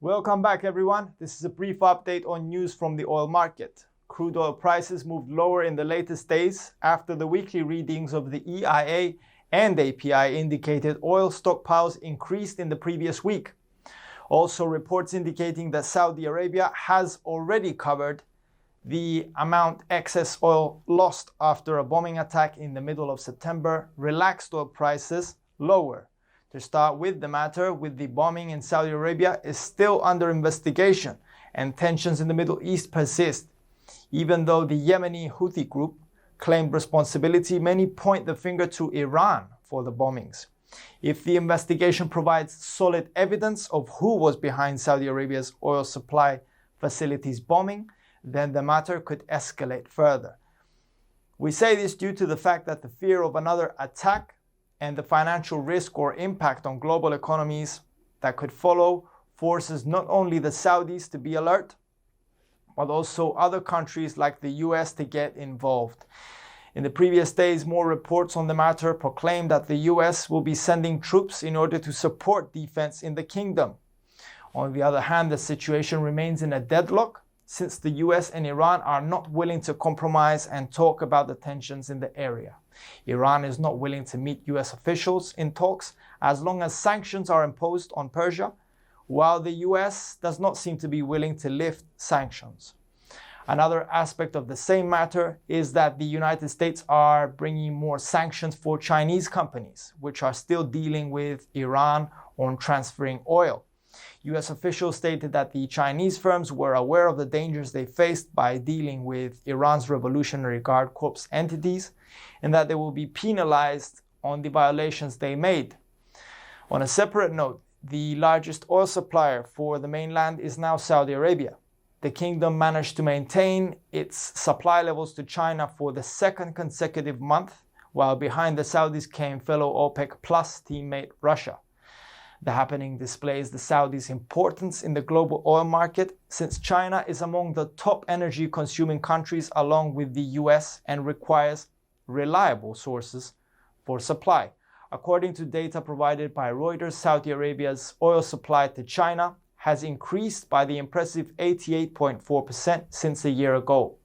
Welcome back, everyone. This is a brief update on news from the oil market. Crude oil prices moved lower in the latest days after the weekly readings of the EIA and API indicated oil stockpiles increased in the previous week. Also, reports indicating that Saudi Arabia has already covered the amount excess oil lost after a bombing attack in the middle of September relaxed oil prices lower. To start with the matter, with the bombing in Saudi Arabia is still under investigation and tensions in the Middle East persist. Even though the Yemeni Houthi group claimed responsibility, many point the finger to Iran for the bombings. If the investigation provides solid evidence of who was behind Saudi Arabia's oil supply facilities bombing, then the matter could escalate further. We say this due to the fact that the fear of another attack and the financial risk or impact on global economies that could follow forces not only the Saudis to be alert, but also other countries like the US to get involved. In the previous days, more reports on the matter proclaimed that the US will be sending troops in order to support defense in the kingdom. On the other hand, the situation remains in a deadlock since the US and Iran are not willing to compromise and talk about the tensions in the area. Iran is not willing to meet US officials in talks as long as sanctions are imposed on Persia, while the US does not seem to be willing to lift sanctions. Another aspect of the same matter is that the United States are bringing more sanctions for Chinese companies, which are still dealing with Iran on transferring oil. US officials stated that the Chinese firms were aware of the dangers they faced by dealing with Iran's Revolutionary Guard Corps entities and that they will be penalized on the violations they made. On a separate note, the largest oil supplier for the mainland is now Saudi Arabia. The kingdom managed to maintain its supply levels to China for the second consecutive month, while behind the Saudis came fellow OPEC Plus teammate Russia. The happening displays the Saudis' importance in the global oil market, since China is among the top energy consuming countries along with the US and requires reliable sources for supply. According to data provided by Reuters, Saudi Arabia's oil supply to China has increased by the impressive 88.4% since a year ago.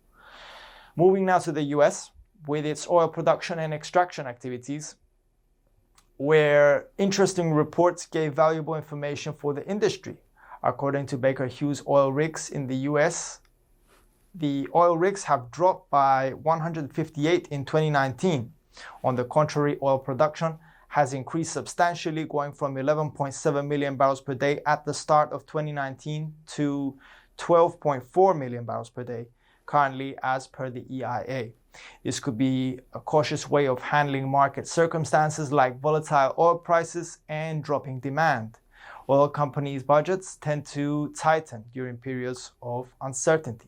Moving now to the US, with its oil production and extraction activities, where interesting reports gave valuable information for the industry. According to Baker Hughes oil rigs in the US, the oil rigs have dropped by 158 in 2019. On the contrary, oil production has increased substantially, going from 11.7 million barrels per day at the start of 2019 to 12.4 million barrels per day, currently as per the EIA. This could be a cautious way of handling market circumstances like volatile oil prices and dropping demand. Oil companies' budgets tend to tighten during periods of uncertainty.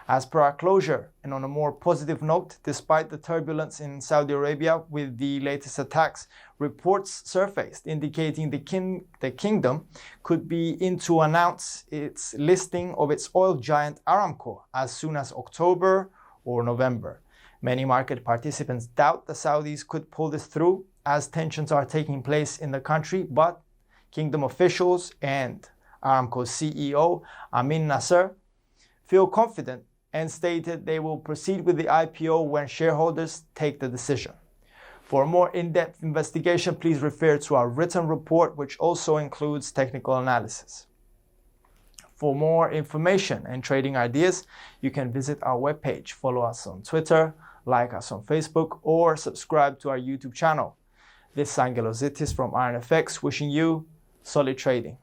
As per our closure, and on a more positive note, despite the turbulence in Saudi Arabia with the latest attacks, reports surfaced indicating the kingdom could be in to announce its listing of its oil giant Aramco as soon as October or November. Many market participants doubt the Saudis could pull this through as tensions are taking place in the country, but kingdom officials and Aramco's CEO Amin Nasser feel confident and stated they will proceed with the IPO when shareholders take the decision. For a more in-depth investigation, please refer to our written report, which also includes technical analysis. For more information and trading ideas, you can visit our webpage, follow us on Twitter, like us on Facebook, or subscribe to our YouTube channel. This is Angelos Zitis from IronFX, wishing you solid trading.